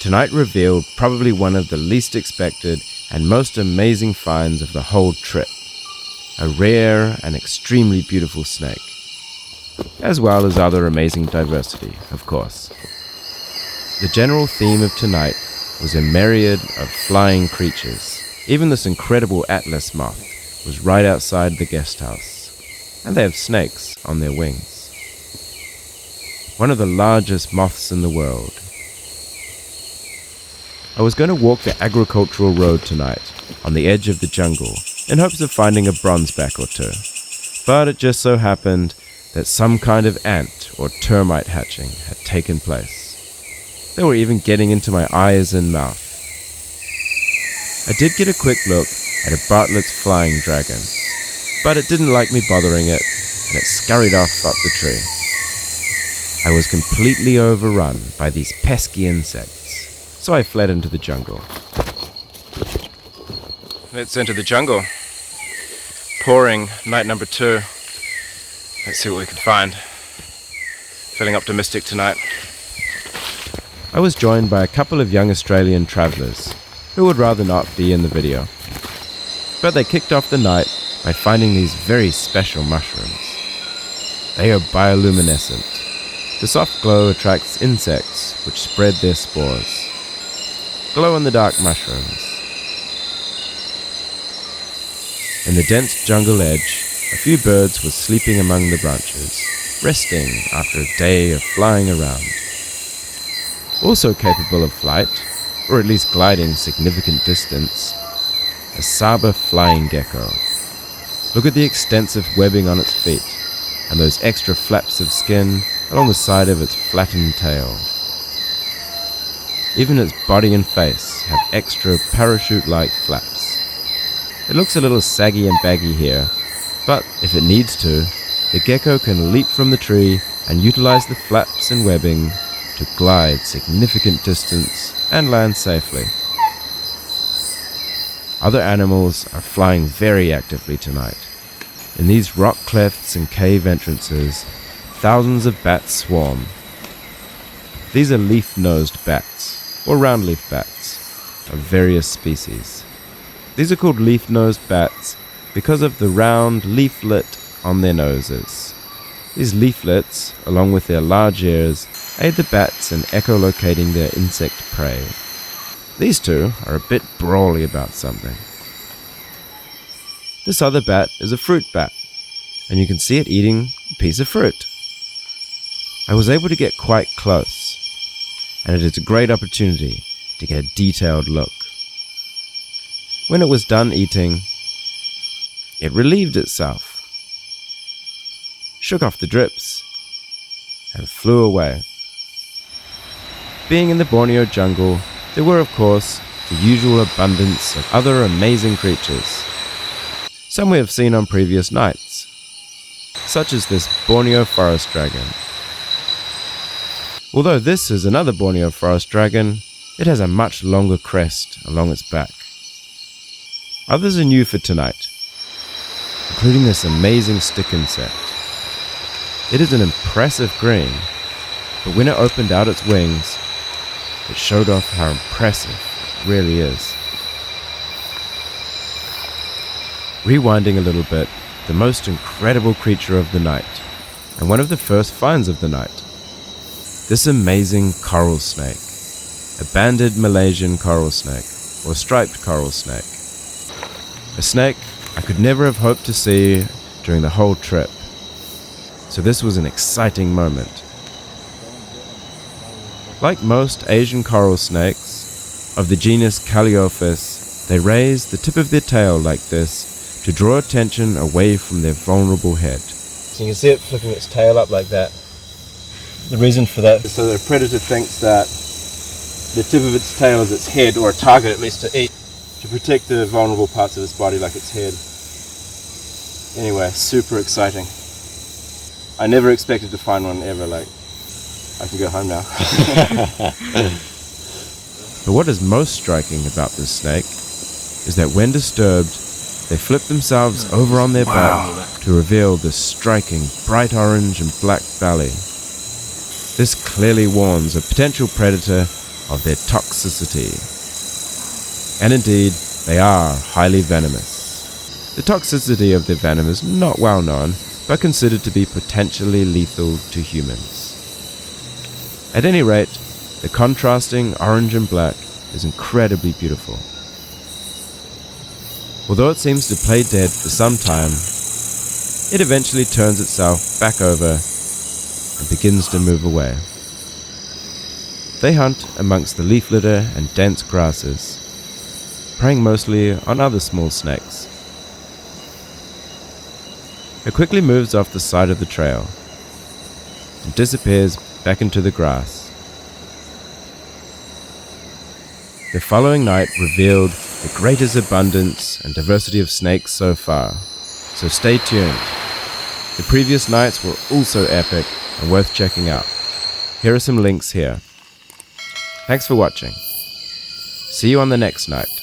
tonight revealed probably one of the least expected and most amazing finds of the whole trip. A rare and extremely beautiful snake, as well as other amazing diversity, of course. The general theme of tonight was a myriad of flying creatures. Even this incredible atlas moth was right outside the guest house, and they have snakes on their wings. One of the largest moths in the world. I was going to walk the agricultural road tonight on the edge of the jungle in hopes of finding a bronzeback or two, but it just so happened that some kind of ant or termite hatching had taken place. They were even getting into my eyes and mouth. I did get a quick look at a Bartlett's flying dragon, but it didn't like me bothering it, and it scurried off up the tree. I was completely overrun by these pesky insects, so I fled into the jungle. Let's enter the jungle. Pouring, night number 2. Let's see what we can find. Feeling optimistic tonight. I was joined by a couple of young Australian travellers who would rather not be in the video. But they kicked off the night by finding these very special mushrooms. They are bioluminescent. The soft glow attracts insects which spread their spores. Glow-in-the-dark mushrooms. In the dense jungle edge, a few birds were sleeping among the branches, resting after a day of flying around. Also capable of flight, or at least gliding significant distance, a Sabah flying gecko. Look at the extensive webbing on its feet, and those extra flaps of skin along the side of its flattened tail. Even its body and face have extra parachute-like flaps. It looks a little saggy and baggy here, but if it needs to, the gecko can leap from the tree and utilize the flaps and webbing to glide significant distance and land safely. Other animals are flying very actively tonight. In these rock clefts and cave entrances, thousands of bats swarm. These are leaf-nosed bats, or roundleaf bats, of various species. These are called leaf-nosed bats because of the round leaflet on their noses. These leaflets, along with their large ears, aid the bats in echolocating their insect prey. These two are a bit brawly about something. This other bat is a fruit bat, and you can see it eating a piece of fruit. I was able to get quite close, and it is a great opportunity to get a detailed look. When it was done eating, it relieved itself, shook off the drips, and flew away. Being in the Borneo jungle, there were, of course, the usual abundance of other amazing creatures. Some we have seen on previous nights, such as this Borneo forest dragon. Although this is another Borneo forest dragon, it has a much longer crest along its back. Others are new for tonight, including this amazing stick insect. It is an impressive green, but when it opened out its wings, it showed off how impressive it really is. Rewinding a little bit, the most incredible creature of the night, and one of the first finds of the night. This amazing coral snake, a banded Malaysian coral snake, or striped coral snake. A snake I could never have hoped to see during the whole trip. So this was an exciting moment. Like most Asian coral snakes, of the genus Calliophis, they raise the tip of their tail like this to draw attention away from their vulnerable head. So you can see it flipping its tail up like that. The reason for that is so that a predator thinks that the tip of its tail is its head, or a target at least to eat, to protect the vulnerable parts of its body like its head. Anyway, super exciting. I never expected to find one ever. Like, I can go home now. But what is most striking about this snake is that when disturbed, they flip themselves over on their back to reveal this striking bright orange and black belly. This clearly warns a potential predator of their toxicity. And indeed, they are highly venomous. The toxicity of their venom is not well known, but considered to be potentially lethal to humans. At any rate, the contrasting orange and black is incredibly beautiful. Although it seems to play dead for some time, it eventually turns itself back over and begins to move away. They hunt amongst the leaf litter and dense grasses, preying mostly on other small snakes. It quickly moves off the side of the trail and disappears back into the grass. The following night revealed the greatest abundance and diversity of snakes so far, so stay tuned. The previous nights were also epic and worth checking out. Here are some links here. Thanks for watching. See you on the next night.